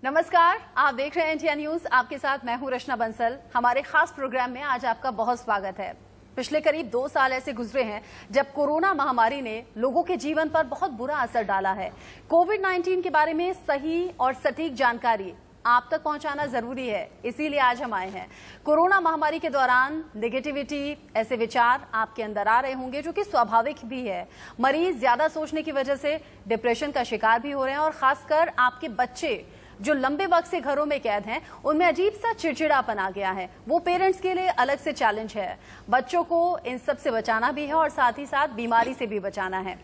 नमस्कार, आप देख रहे हैं इंडिया न्यूज। आपके साथ मैं हूं रचना बंसल। हमारे खास प्रोग्राम में आज आपका बहुत स्वागत है। पिछले करीब 2 साल ऐसे गुजरे हैं जब कोरोना महामारी ने लोगों के जीवन पर बहुत बुरा असर डाला है। कोविड-19 के बारे में सही और सटीक जानकारी आप तक पहुंचाना जरूरी है, इसीलिए आज हम आए हैं। कोरोना महामारी के दौरान नेगेटिविटी, ऐसे विचार आपके अंदर आ रहे होंगे जो कि स्वाभाविक भी है। मरीज ज्यादा सोचने की वजह से डिप्रेशन का शिकार भी हो रहे हैं और खासकर आपके बच्चे जो लंबे वक्त से घरों में कैद हैं, उनमें अजीब सा चिड़चिड़ापन आ गया है। वो पेरेंट्स के लिए अलग से चैलेंज है। बच्चों को इन सब से बचाना भी है और साथ ही साथ बीमारी से भी बचाना है।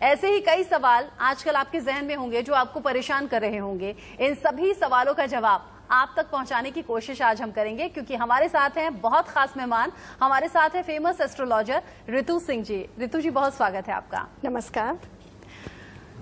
ऐसे ही कई सवाल आजकल आपके जहन में होंगे जो आपको परेशान कर रहे होंगे। इन सभी सवालों का जवाब आप तक पहुंचाने की कोशिश आज हम करेंगे, क्योंकि हमारे साथ हैं बहुत खास मेहमान। हमारे साथ है फेमस एस्ट्रोलॉजर ऋतु सिंह जी। ऋतु जी, बहुत स्वागत है आपका। नमस्कार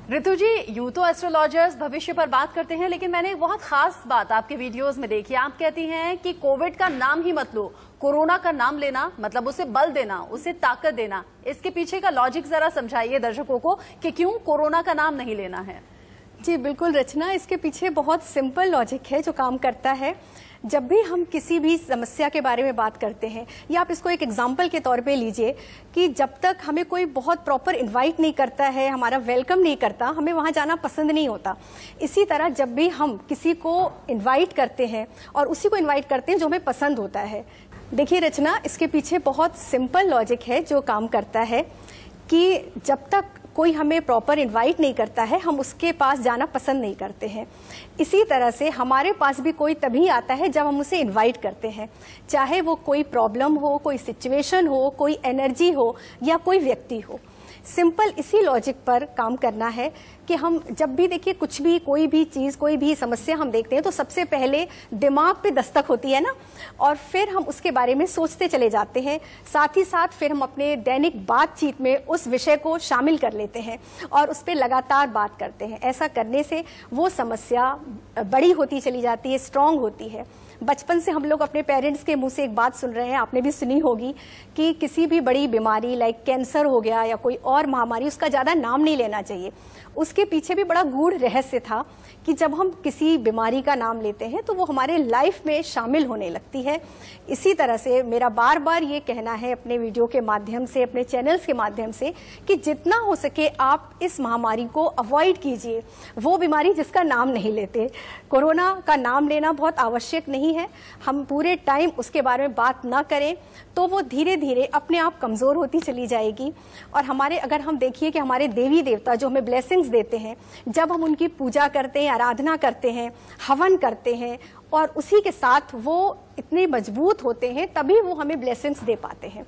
ऋतु जी, यूं तो एस्ट्रोलॉजर्स भविष्य पर बात करते हैं, लेकिन मैंने एक बहुत खास बात आपके वीडियोस में देखी। आप कहती हैं कि कोविड का नाम ही मत लो, कोरोना का नाम लेना मतलब उसे बल देना, उसे ताकत देना। इसके पीछे का लॉजिक जरा समझाइए दर्शकों को कि क्यों कोरोना का नाम नहीं लेना है। जी बिल्कुल रचना, इसके पीछे बहुत सिंपल लॉजिक है जो काम करता है। जब भी हम किसी भी समस्या के बारे में बात करते हैं, या आप इसको एक एग्जाम्पल के तौर पे लीजिए कि जब तक हमें कोई बहुत प्रॉपर इनवाइट नहीं करता है, हमारा वेलकम नहीं करता, हमें वहां जाना पसंद नहीं होता। इसी तरह जब भी हम किसी को इनवाइट करते हैं और उसी को इनवाइट करते हैं जो हमें पसंद होता है। देखिए रचना, इसके पीछे बहुत सिंपल लॉजिक है जो काम करता है कि जब तक कोई हमें प्रॉपर इनवाइट नहीं करता है, हम उसके पास जाना पसंद नहीं करते हैं। इसी तरह से हमारे पास भी कोई तभी आता है जब हम उसे इनवाइट करते हैं, चाहे वो कोई प्रॉब्लम हो, कोई सिचुएशन हो, कोई एनर्जी हो या कोई व्यक्ति हो। सिंपल इसी लॉजिक पर काम करना है कि हम जब भी देखिए कुछ भी, कोई भी चीज, कोई भी समस्या हम देखते हैं तो सबसे पहले दिमाग पे दस्तक होती है ना, और फिर हम उसके बारे में सोचते चले जाते हैं। साथ ही साथ फिर हम अपने दैनिक बातचीत में उस विषय को शामिल कर लेते हैं और उस पर लगातार बात करते हैं। ऐसा करने से वो समस्या बड़ी होती चली जाती है, स्ट्रांग होती है। बचपन से हम लोग अपने पेरेंट्स के मुंह से एक बात सुन रहे हैं, आपने भी सुनी होगी कि किसी भी बड़ी बीमारी लाइक कैंसर हो गया या कोई और महामारी, उसका ज्यादा नाम नहीं लेना चाहिए। उसके पीछे भी बड़ा गूढ़ रहस्य था कि जब हम किसी बीमारी का नाम लेते हैं तो वो हमारे लाइफ में शामिल होने लगती है। इसी तरह से मेरा बार बार ये कहना है अपने वीडियो के माध्यम से, अपने चैनल्स के माध्यम से, कि जितना हो सके आप इस महामारी को अवॉइड कीजिए। वो बीमारी जिसका नाम नहीं लेते, कोरोना का नाम लेना बहुत आवश्यक नहीं है। हम पूरे टाइम उसके बारे में बात ना करें तो वो धीरे धीरे अपने आप कमजोर होती चली जाएगी। और हमारे, अगर हम देखिए कि हमारे देवी देवता जो हमें ब्लेसिंग्स देते हैं, जब हम उनकी पूजा करते हैं, आराधना करते हैं, हवन करते हैं और उसी के साथ वो इतने मजबूत होते हैं, तभी वो हमें ब्लेसिंग्स दे पाते हैं।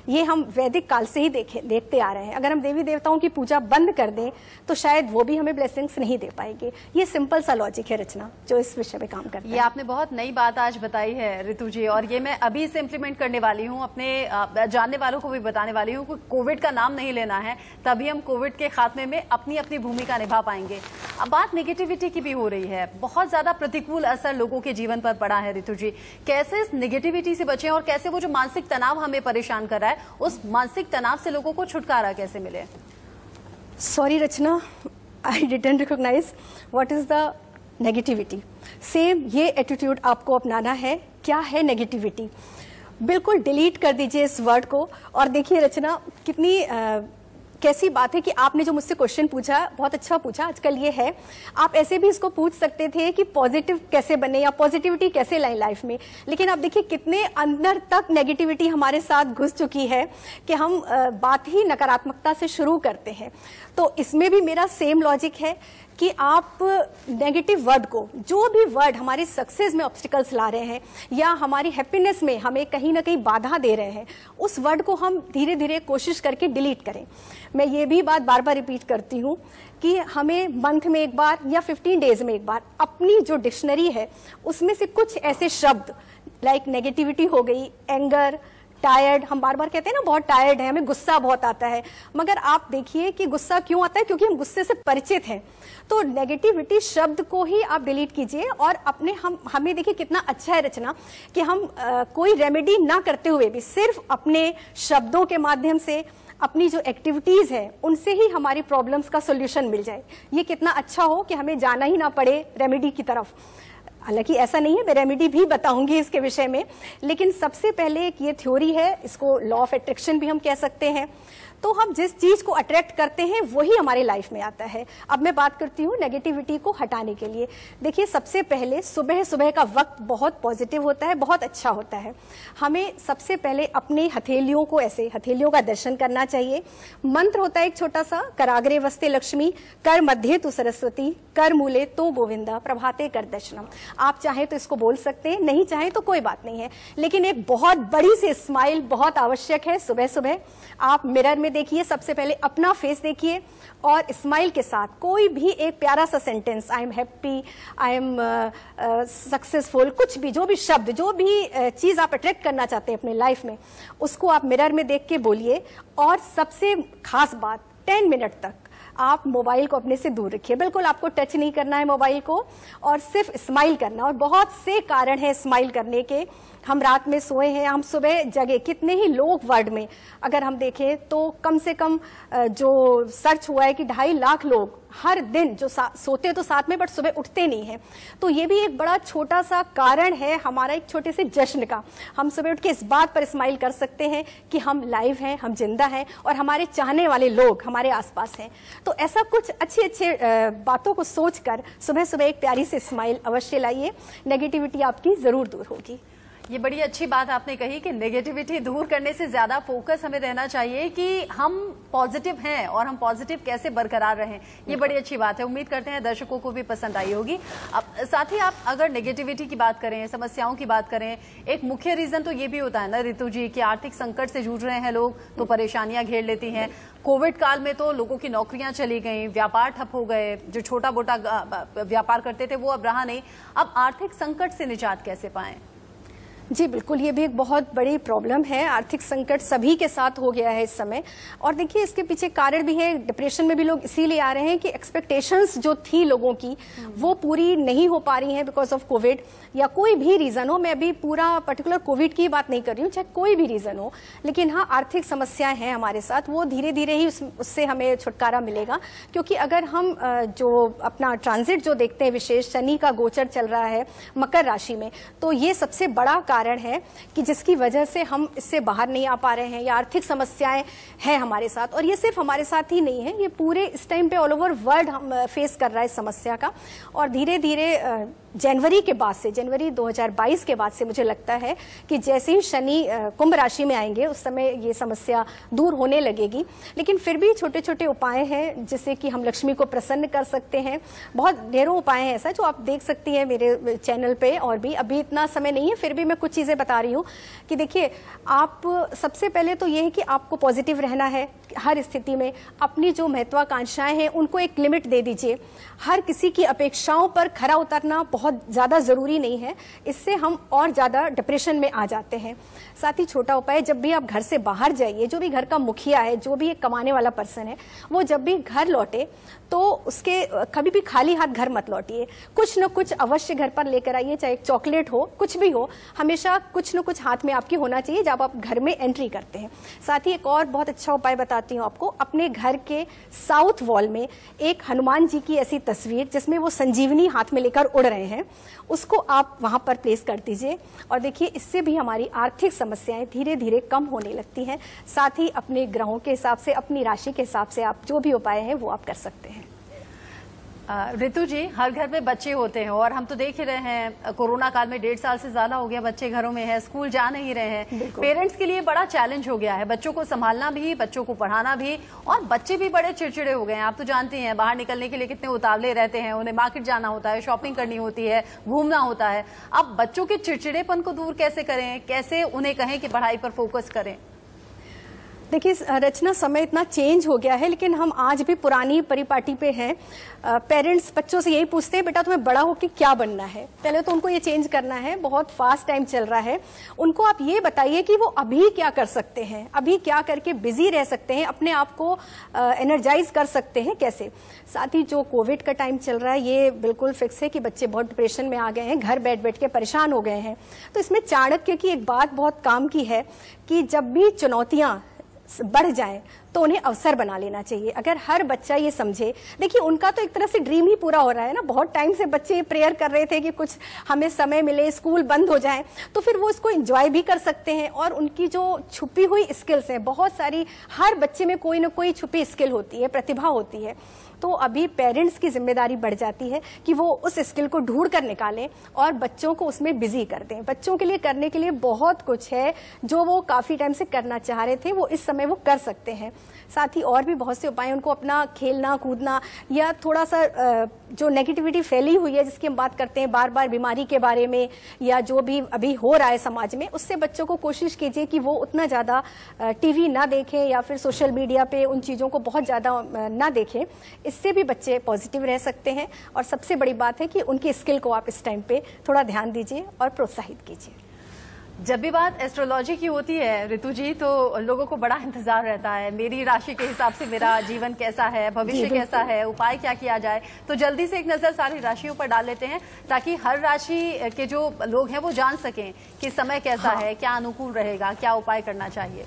ये हम वैदिक काल से ही देखते आ रहे हैं। अगर हम देवी देवताओं की पूजा बंद कर दें तो शायद वो भी हमें ब्लेसिंग्स नहीं दे पाएंगे। ये सिंपल सा लॉजिक है रचना जो इस विषय पे काम करता है। ये आपने बहुत नई बात आज बताई है ऋतु जी, और ये मैं अभी से इम्प्लीमेंट करने वाली हूँ, अपने जानने वालों को भी बताने वाली हूँ कि कोविड का नाम नहीं लेना है, तभी हम कोविड के खात्मे में अपनी अपनी भूमिका निभा पाएंगे। अब बात नेगेटिविटी की भी हो रही है, बहुत ज्यादा प्रतिकूल असर लोगों के जीवन पर पड़ा है। ऋतु जी, कैसे इस नेगेटिविटी से बचें और कैसे वो जो मानसिक तनाव हमें परेशान कर रहा है, उस मानसिक तनाव से लोगों को छुटकारा कैसे मिले? Sorry Rachana, I didn't recognise what is the negativity. Same ये एटीट्यूड आपको अपनाना है। क्या है नेगेटिविटी? बिल्कुल डिलीट कर दीजिए इस वर्ड को। और देखिए रचना, कितनी कैसी बात है कि आपने जो मुझसे क्वेश्चन पूछा, बहुत अच्छा पूछा। आजकल ये है, आप ऐसे भी इसको पूछ सकते थे कि पॉजिटिव कैसे बने या पॉजिटिविटी कैसे लाए लाइफ में, लेकिन आप देखिए कितने अंदर तक नेगेटिविटी हमारे साथ घुस चुकी है कि हम बात ही नकारात्मकता से शुरू करते हैं। तो इसमें भी मेरा सेम लॉजिक है कि आप नेगेटिव वर्ड को, जो भी वर्ड हमारी सक्सेस में ऑब्स्टिकल्स ला रहे हैं या हमारी हैप्पीनेस में हमें कहीं ना कहीं बाधा दे रहे हैं, उस वर्ड को हम धीरे धीरे कोशिश करके डिलीट करें। मैं ये भी बात बार बार रिपीट करती हूँ कि हमें मंथ में एक बार या 15 डेज में एक बार अपनी जो डिक्शनरी है उसमें से कुछ ऐसे शब्द लाइक नेगेटिविटी हो गई, एंगर, टायर्ड, हम बार बार कहते हैं ना बहुत टायर्ड है, हमें गुस्सा बहुत आता है, मगर आप देखिए कि गुस्सा क्यों आता है, क्योंकि हम गुस्से से परिचित हैं। तो नेगेटिविटी शब्द को ही आप डिलीट कीजिए और अपने हमें देखिए कितना अच्छा है रचना कि हम कोई रेमेडी ना करते हुए भी सिर्फ अपने शब्दों के माध्यम से, अपनी जो एक्टिविटीज है उनसे ही हमारी प्रॉब्लम्स का सोल्यूशन मिल जाए। ये कितना अच्छा हो कि हमें जाना ही ना पड़े रेमेडी की तरफ। हालांकि ऐसा नहीं है, मैं रेमेडी भी बताऊंगी इसके विषय में, लेकिन सबसे पहले एक ये थ्योरी है, इसको लॉ ऑफ अट्रैक्शन भी हम कह सकते हैं। तो हम जिस चीज को अट्रैक्ट करते हैं वही हमारे लाइफ में आता है। अब मैं बात करती हूँ नेगेटिविटी को हटाने के लिए। देखिए, सबसे पहले सुबह सुबह का वक्त बहुत पॉजिटिव होता है, बहुत अच्छा होता है। हमें सबसे पहले अपने हथेलियों को, ऐसे हथेलियों का दर्शन करना चाहिए। मंत्र होता है एक छोटा सा, कराग्रे वस्ते लक्ष्मी, कर मध्य तु सरस्वती, कर मूले तो गोविंदा, प्रभाते कर दर्शनम। आप चाहें तो इसको बोल सकते हैं, नहीं चाहें तो कोई बात नहीं है, लेकिन एक बहुत बड़ी सी स्माइल बहुत आवश्यक है। सुबह सुबह आप मिरर में देखिए, सबसे पहले अपना फेस देखिए और स्माइल के साथ कोई भी एक प्यारा सा sentence, I am happy, I am successful, कुछ भी, जो भी शब्द, जो भी चीज आप अट्रैक्ट करना चाहते हैं अपने लाइफ में, उसको आप मिरर में देख के बोलिए। और सबसे खास बात, 10 मिनट तक आप मोबाइल को अपने से दूर रखिए। बिल्कुल आपको टच नहीं करना है मोबाइल को, और सिर्फ स्माइल करना। और बहुत से कारण हैं स्माइल करने के। हम रात में सोए हैं, हम सुबह जगे, कितने ही लोग वर्ल्ड में अगर हम देखें तो कम से कम जो सर्च हुआ है कि 2.5 लाख लोग हर दिन जो सोते तो साथ में बट सुबह उठते नहीं हैं। तो ये भी एक बड़ा छोटा सा कारण है हमारा एक छोटे से जश्न का। हम सुबह उठ के इस बात पर स्माइल कर सकते हैं कि हम लाइव हैं, हम जिंदा हैं और हमारे चाहने वाले लोग हमारे आसपास हैं। तो ऐसा कुछ अच्छे अच्छे बातों को सोचकर सुबह सुबह एक प्यारी सी स्माइल अवश्य लाइए, नेगेटिविटी आपकी जरूर दूर होगी। ये बड़ी अच्छी बात आपने कही कि नेगेटिविटी दूर करने से ज्यादा फोकस हमें रहना चाहिए कि हम पॉजिटिव हैं और हम पॉजिटिव कैसे बरकरार रहें। ये बड़ी अच्छी बात है, उम्मीद करते हैं दर्शकों को भी पसंद आई होगी। अब साथ ही आप अगर नेगेटिविटी की बात करें, समस्याओं की बात करें, एक मुख्य रीजन तो ये भी होता है ना ऋतु जी कि आर्थिक संकट से जूझ रहे हैं लोग, तो परेशानियां घेर लेती हैं। कोविड काल में तो लोगों की नौकरियां चली गई, व्यापार ठप हो गए, जो छोटा मोटा व्यापार करते थे वो अब रहा नहीं। अब आर्थिक संकट से निजात कैसे पाएं? जी बिल्कुल, ये भी एक बहुत बड़ी प्रॉब्लम है। आर्थिक संकट सभी के साथ हो गया है इस समय, और देखिए इसके पीछे कारण भी है। डिप्रेशन में भी लोग इसीलिए आ रहे हैं कि एक्सपेक्टेशंस जो थी लोगों की वो पूरी नहीं हो पा रही हैं बिकॉज ऑफ कोविड, या कोई भी रीजन हो। मैं अभी पूरा पर्टिकुलर कोविड की बात नहीं कर रही हूँ, चाहे कोई भी रीजन हो, लेकिन हाँ आर्थिक समस्याएं हैं हमारे साथ, वो धीरे धीरे ही उससे हमें छुटकारा मिलेगा। क्योंकि अगर हम जो अपना ट्रांजिट जो देखते हैं, विशेष शनि का गोचर चल रहा है मकर राशि में, तो ये सबसे बड़ा कारण है कि जिसकी वजह से हम इससे बाहर नहीं आ पा रहे हैं, या आर्थिक समस्याएं हैं हमारे साथ। और ये सिर्फ हमारे साथ ही नहीं है, ये पूरे इस टाइम पे ऑल ओवर वर्ल्ड हम फेस कर रहा है इस समस्या का। और धीरे धीरे जनवरी के बाद से, जनवरी 2022 के बाद से मुझे लगता है कि जैसे ही शनि कुंभ राशि में आएंगे उस समय ये समस्या दूर होने लगेगी। लेकिन फिर भी छोटे छोटे उपाय हैं जिससे कि हम लक्ष्मी को प्रसन्न कर सकते हैं। बहुत ढेरों उपाय हैं ऐसा जो आप देख सकती हैं मेरे चैनल पे, और भी अभी इतना समय नहीं है फिर भी मैं कुछ चीजें बता रही हूँ कि देखिए, आप सबसे पहले तो ये है कि आपको पॉजिटिव रहना है हर स्थिति में। अपनी जो महत्वाकांक्षाएं हैं उनको एक लिमिट दे दीजिए। हर किसी की अपेक्षाओं पर खरा उतरना बहुत ज्यादा जरूरी नहीं है, इससे हम और ज्यादा डिप्रेशन में आ जाते हैं। साथ ही छोटा उपाय, जब भी आप घर से बाहर जाइए, जो भी घर का मुखिया है, जो भी एक कमाने वाला पर्सन है, वो जब भी घर लौटे तो उसके कभी भी खाली हाथ घर मत लौटिए। कुछ न कुछ अवश्य घर पर लेकर आइए, चाहे एक चॉकलेट हो, कुछ भी हो, हमेशा कुछ न कुछ हाथ में आपकी होना चाहिए जब आप घर में एंट्री करते हैं। साथ ही एक और बहुत अच्छा उपाय बताती हूँ आपको, अपने घर के साउथ वॉल में एक हनुमान जी की ऐसी तस्वीर जिसमें वो संजीवनी हाथ में लेकर उड़ रहे हैं, उसको आप वहां पर प्लेस कर दीजिए। और देखिए, इससे भी हमारी आर्थिक समस्याएं धीरे धीरे कम होने लगती हैं। साथ ही अपने ग्रहों के हिसाब से, अपनी राशि के हिसाब से आप जो भी उपाय हैं वो आप कर सकते हैं। ऋतु जी, हर घर में बच्चे होते हैं और हम तो देख ही रहे हैं कोरोना काल में 1.5 साल से ज्यादा हो गया बच्चे घरों में हैं, स्कूल जा नहीं रहे हैं। पेरेंट्स के लिए बड़ा चैलेंज हो गया है बच्चों को संभालना भी, बच्चों को पढ़ाना भी, और बच्चे भी बड़े चिड़चिड़े हो गए हैं। आप तो जानते हैं बाहर निकलने के लिए कितने उतावले रहते हैं, उन्हें मार्केट जाना होता है, शॉपिंग करनी होती है, घूमना होता है। अब बच्चों के चिड़चिड़ेपन को दूर कैसे करें, कैसे उन्हें कहें कि पढ़ाई पर फोकस करें? देखिए रचना, समय इतना चेंज हो गया है लेकिन हम आज भी पुरानी परिपाटी पे हैं। पेरेंट्स बच्चों से यही पूछते हैं, बेटा तुम्हें बड़ा होकर क्या बनना है। पहले तो उनको ये चेंज करना है, बहुत फास्ट टाइम चल रहा है। उनको आप ये बताइए कि वो अभी क्या कर सकते हैं, अभी क्या करके बिजी रह सकते हैं, अपने आप को एनर्जाइज कर सकते हैं कैसे। साथ ही जो कोविड का टाइम चल रहा है, ये बिल्कुल फिक्स है कि बच्चे बहुत डिप्रेशन में आ गए हैं, घर बैठ बैठ के परेशान हो गए हैं। तो इसमें चाणक्य की एक बात बहुत काम की है कि जब भी चुनौतियां बढ़ जाए तो उन्हें अवसर बना लेना चाहिए। अगर हर बच्चा ये समझे, देखिए उनका तो एक तरह से ड्रीम ही पूरा हो रहा है ना। बहुत टाइम से बच्चे प्रेयर कर रहे थे कि कुछ हमें समय मिले, स्कूल बंद हो जाए, तो फिर वो इसको एंजॉय भी कर सकते हैं। और उनकी जो छुपी हुई स्किल्स हैं बहुत सारी, हर बच्चे में कोई ना कोई छुपी स्किल होती है, प्रतिभा होती है। तो अभी पेरेंट्स की जिम्मेदारी बढ़ जाती है कि वो उस स्किल को ढूंढ कर निकालें और बच्चों को उसमें बिजी कर दें। बच्चों के लिए करने के लिए बहुत कुछ है जो वो काफी टाइम से करना चाह रहे थे, वो इस समय वो कर सकते हैं। साथ ही और भी बहुत से उपाय, उनको अपना खेलना कूदना या थोड़ा सा जो नेगेटिविटी फैली हुई है जिसकी हम बात करते हैं बार बार बीमारी के बारे में या जो भी अभी हो रहा है समाज में, उससे बच्चों को कोशिश कीजिए कि वो उतना ज़्यादा टीवी ना देखें या फिर सोशल मीडिया पे उन चीज़ों को बहुत ज़्यादा ना देखें। इससे भी बच्चे पॉजिटिव रह सकते हैं। और सबसे बड़ी बात है कि उनकी स्किल को आप इस टाइम पे थोड़ा ध्यान दीजिए और प्रोत्साहित कीजिए। जब भी बात एस्ट्रोलॉजी की होती है ऋतु जी, तो लोगों को बड़ा इंतजार रहता है, मेरी राशि के हिसाब से मेरा जीवन कैसा है, भविष्य कैसा है, उपाय क्या किया जाए। तो जल्दी से एक नजर सारी राशियों पर डाल लेते हैं ताकि हर राशि के जो लोग हैं वो जान सकें कि समय कैसा है, क्या अनुकूल रहेगा, क्या उपाय करना चाहिए।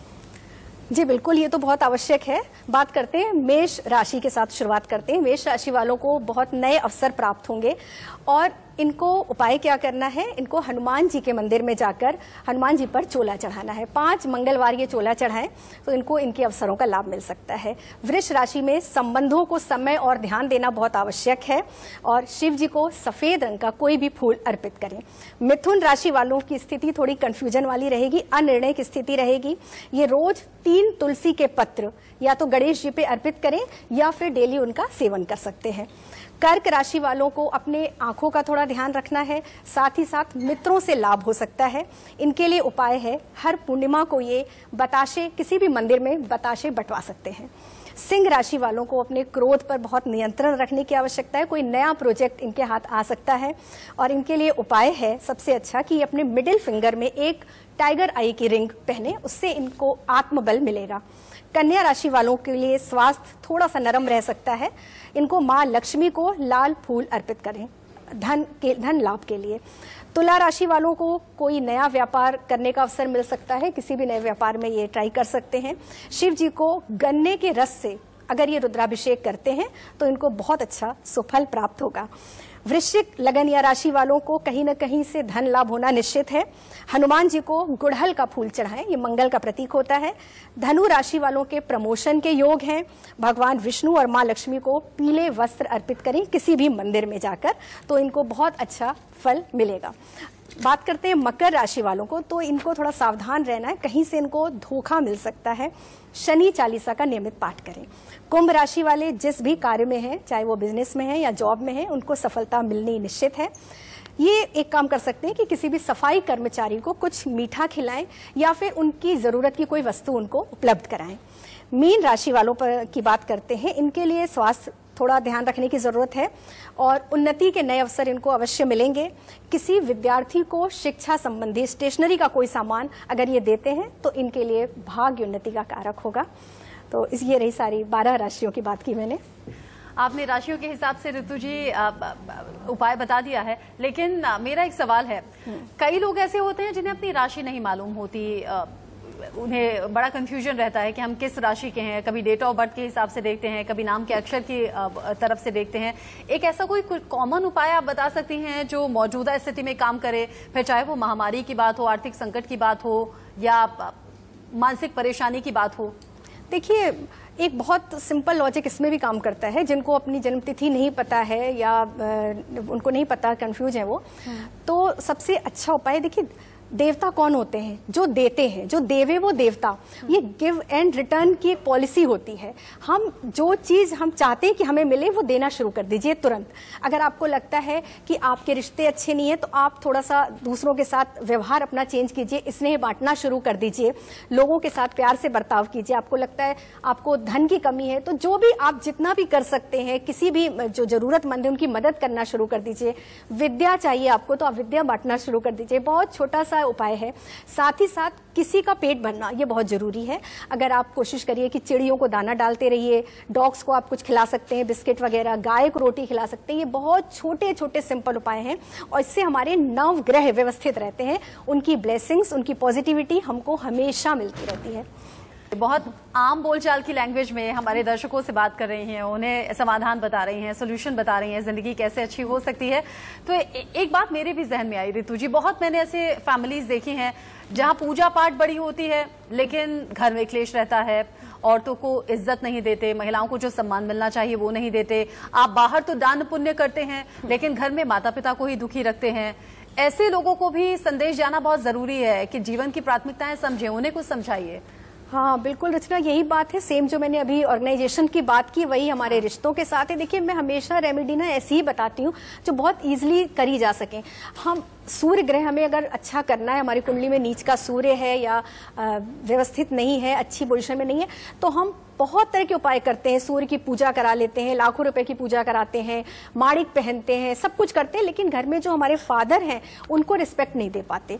जी बिल्कुल, ये तो बहुत आवश्यक है। बात करते हैं मेष राशि के साथ, शुरुआत करते हैं। मेष राशि वालों को बहुत नए अवसर प्राप्त होंगे और इनको उपाय क्या करना है, इनको हनुमान जी के मंदिर में जाकर हनुमान जी पर चोला चढ़ाना है। 5 मंगलवार ये चोला चढ़ाएं तो इनको इनके अवसरों का लाभ मिल सकता है। वृष राशि में संबंधों को समय और ध्यान देना बहुत आवश्यक है और शिव जी को सफेद रंग का कोई भी फूल अर्पित करें। मिथुन राशि वालों की स्थिति थोड़ी कंफ्यूजन वाली रहेगी, अनिर्णय की स्थिति रहेगी। ये रोज 3 तुलसी के पत्र या तो गणेश जी पे अर्पित करें या फिर डेली उनका सेवन कर सकते हैं। कर्क राशि वालों को अपने आंखों का थोड़ा ध्यान रखना है, साथ ही साथ मित्रों से लाभ हो सकता है। इनके लिए उपाय है, हर पूर्णिमा को ये बताशे किसी भी मंदिर में बताशे बंटवा सकते हैं। सिंह राशि वालों को अपने क्रोध पर बहुत नियंत्रण रखने की आवश्यकता है। कोई नया प्रोजेक्ट इनके हाथ आ सकता है और इनके लिए उपाय है सबसे अच्छा कि अपने मिडिल फिंगर में एक टाइगर आई की रिंग पहने, उससे इनको आत्मबल मिलेगा। कन्या राशि वालों के लिए स्वास्थ्य थोड़ा सा नरम रह सकता है। इनको माँ लक्ष्मी को लाल फूल अर्पित करें धन लाभ के लिए। तुला राशि वालों को कोई नया व्यापार करने का अवसर मिल सकता है, किसी भी नए व्यापार में ये ट्राई कर सकते हैं। शिव जी को गन्ने के रस से अगर ये रुद्राभिषेक करते हैं तो इनको बहुत अच्छा सुफल प्राप्त होगा। वृश्चिक लगन या राशि वालों को कहीं न कहीं से धन लाभ होना निश्चित है। हनुमान जी को गुड़हल का फूल चढ़ाएं, ये मंगल का प्रतीक होता है। धनु राशि वालों के प्रमोशन के योग हैं। भगवान विष्णु और माँ लक्ष्मी को पीले वस्त्र अर्पित करें किसी भी मंदिर में जाकर, तो इनको बहुत अच्छा फल मिलेगा। बात करते हैं मकर राशि वालों को, तो इनको थोड़ा सावधान रहना है, कहीं से इनको धोखा मिल सकता है। शनि चालीसा का नियमित पाठ करें। कुंभ राशि वाले जिस भी कार्य में हैं, चाहे वो बिजनेस में है या जॉब में है, उनको सफलता मिलनी निश्चित है। ये एक काम कर सकते हैं कि किसी भी सफाई कर्मचारी को कुछ मीठा खिलाएं या फिर उनकी जरूरत की कोई वस्तु उनको उपलब्ध कराएं। मीन राशि वालों पर की बात करते हैं, इनके लिए स्वास्थ्य थोड़ा ध्यान रखने की जरूरत है और उन्नति के नए अवसर इनको अवश्य मिलेंगे। किसी विद्यार्थी को शिक्षा संबंधी स्टेशनरी का कोई सामान अगर ये देते हैं तो इनके लिए भाग्य उन्नति का कारक होगा। तो ये रही सारी 12 राशियों की बात की मैंने। आपने राशियों के हिसाब से ऋतु जी उपाय बता दिया है, लेकिन मेरा एक सवाल है, कई लोग ऐसे होते हैं जिन्हें अपनी राशि नहीं मालूम होती, उन्हें बड़ा कंफ्यूजन रहता है कि हम किस राशि के हैं। कभी डेट ऑफ बर्थ के हिसाब से देखते हैं, कभी नाम के अक्षर की तरफ से देखते हैं। एक ऐसा कोई कॉमन उपाय आप बता सकती हैं जो मौजूदा स्थिति में काम करे, फिर चाहे वो महामारी की बात हो, आर्थिक संकट की बात हो या मानसिक परेशानी की बात हो? देखिए, एक बहुत सिंपल लॉजिक इसमें भी काम करता है। जिनको अपनी जन्मतिथि नहीं पता है या उनको नहीं पता, कंफ्यूज है वो, तो सबसे अच्छा उपाय, देखिए देवता कौन होते हैं? जो देते हैं, जो देवे वो देवता। ये गिव एंड रिटर्न की एक पॉलिसी होती है। हम जो चीज हम चाहते हैं कि हमें मिले वो देना शुरू कर दीजिए तुरंत। अगर आपको लगता है कि आपके रिश्ते अच्छे नहीं है तो आप थोड़ा सा दूसरों के साथ व्यवहार अपना चेंज कीजिए, स्नेह बांटना शुरू कर दीजिए, लोगों के साथ प्यार से बर्ताव कीजिए। आपको लगता है आपको धन की कमी है तो जो भी आप जितना भी कर सकते हैं, किसी भी जो जरूरतमंद है उनकी मदद करना शुरू कर दीजिए। विद्या चाहिए आपको तो आप विद्या बांटना शुरू कर दीजिए। बहुत छोटा सा उपाय है। साथ ही साथ किसी का पेट भरना ये बहुत जरूरी है। अगर आप कोशिश करिए कि चिड़ियों को दाना डालते रहिए, डॉग्स को आप कुछ खिला सकते हैं, बिस्किट वगैरह, गाय को रोटी खिला सकते हैं। ये बहुत छोटे छोटे सिंपल उपाय हैं और इससे हमारे नवग्रह व्यवस्थित रहते हैं। उनकी ब्लेसिंग्स, उनकी पॉजिटिविटी हमको हमेशा मिलती रहती है। बहुत आम बोलचाल की लैंग्वेज में हमारे दर्शकों से बात कर रही हैं, उन्हें समाधान बता रही हैं, सोल्यूशन बता रही हैं, जिंदगी कैसे अच्छी हो सकती है। तो एक बात मेरे भी जहन में आई रितु जी, बहुत मैंने ऐसे फैमिलीज देखी हैं जहां पूजा पाठ बड़ी होती है लेकिन घर में क्लेश रहता है, औरतों को इज्जत नहीं देते, महिलाओं को जो सम्मान मिलना चाहिए वो नहीं देते। आप बाहर तो दान पुण्य करते हैं लेकिन घर में माता पिता को ही दुखी रखते हैं। ऐसे लोगों को भी संदेश जाना बहुत जरूरी है कि जीवन की प्राथमिकताएं समझें, उन्हें कुछ समझाइए। हाँ बिल्कुल रचना, यही बात है। सेम जो मैंने अभी ऑर्गेनाइजेशन की बात की वही हमारे रिश्तों के साथ है। देखिए, मैं हमेशा रेमेडी ना ऐसी ही बताती हूँ जो बहुत इजीली करी जा सके। हम सूर्य ग्रह हमें अगर अच्छा करना है, हमारी कुंडली में नीच का सूर्य है या व्यवस्थित नहीं है, अच्छी पोजीशन में नहीं है, तो हम बहुत तरह के उपाय करते हैं। सूर्य की पूजा करा लेते हैं, लाखों रुपए की पूजा कराते हैं, माणिक पहनते हैं, सब कुछ करते हैं, लेकिन घर में जो हमारे फादर हैं उनको रिस्पेक्ट नहीं दे पाते।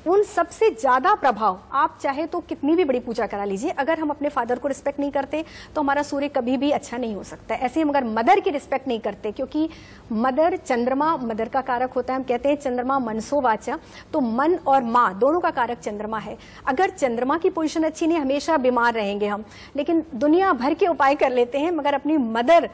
उन सबसे ज्यादा प्रभाव, आप चाहे तो कितनी भी बड़ी पूजा करा लीजिए, अगर हम अपने फादर को रिस्पेक्ट नहीं करते तो हमारा सूर्य कभी भी अच्छा नहीं हो सकता। ऐसे हम अगर मदर की रिस्पेक्ट नहीं करते, क्योंकि मदर, चंद्रमा मदर का कारक होता है। हम कहते हैं चंद्रमा मनसो वाचा, तो मन और माँ दोनों का कारक चंद्रमा है। अगर चंद्रमा की पोजीशन अच्छी नहीं, हमेशा बीमार रहेंगे हम। लेकिन दुनिया भर के उपाय कर लेते हैं मगर अपनी मदर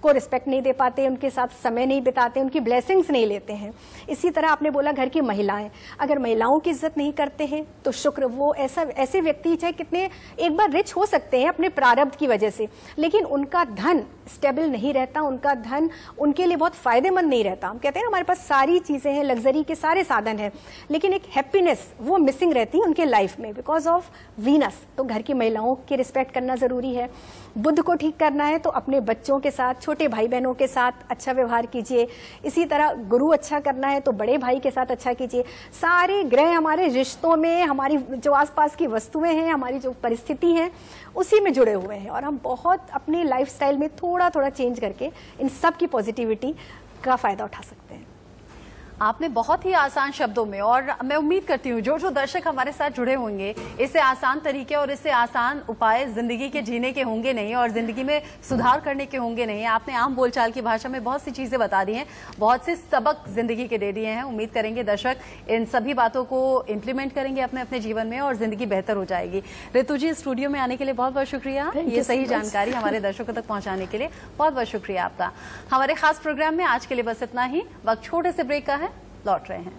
को रिस्पेक्ट नहीं दे पाते, उनके साथ समय नहीं बिताते, उनकी ब्लेसिंग्स नहीं लेते हैं। इसी तरह आपने बोला घर की महिलाएं, अगर महिलाओं की इज्जत नहीं करते हैं तो शुक्र, वो ऐसे व्यक्ति चाहे कितने एक बार रिच हो सकते हैं अपने प्रारब्ध की वजह से, लेकिन उनका धन स्टेबल नहीं रहता, उनका धन उनके लिए बहुत फायदेमंद नहीं रहता। हम कहते हैं हमारे पास सारी चीजें हैं, लग्जरी के सारे साधन हैं, लेकिन एक हैप्पीनेस वो मिसिंग रहती है उनके लाइफ में बिकॉज ऑफ वीनस। तो घर की महिलाओं की रिस्पेक्ट करना जरूरी है। बुध को ठीक करना है तो अपने बच्चों के साथ, छोटे भाई बहनों के साथ अच्छा व्यवहार कीजिए। इसी तरह गुरु अच्छा करना है तो बड़े भाई के साथ अच्छा कीजिए। सारे ग्रह हमारे रिश्तों में, हमारी जो आसपास की वस्तुएं हैं, हमारी जो परिस्थिति है उसी में जुड़े हुए हैं, और हम बहुत अपने लाइफस्टाइल में थोड़ा थोड़ा चेंज करके इन सब की पॉजिटिविटी का फायदा उठा सकते हैं। आपने बहुत ही आसान शब्दों में, और मैं उम्मीद करती हूँ जो दर्शक हमारे साथ जुड़े होंगे, इससे आसान तरीके और इससे आसान उपाय जिंदगी के जीने के होंगे नहीं और जिंदगी में सुधार करने के होंगे नहीं। आपने आम बोलचाल की भाषा में बहुत सी चीजें बता दी हैं, बहुत से सबक जिंदगी के दे दिए हैं। उम्मीद करेंगे दर्शक इन सभी बातों को इम्प्लीमेंट करेंगे अपने अपने जीवन में और जिंदगी बेहतर हो जाएगी। रितु जी, स्टूडियो में आने के लिए बहुत बहुत शुक्रिया। ये सही जानकारी हमारे दर्शकों तक पहुंचाने के लिए बहुत बहुत शुक्रिया आपका। हमारे खास प्रोग्राम में आज के लिए बस इतना ही। वक्त छोटे से ब्रेक का है, लौट रहे हैं।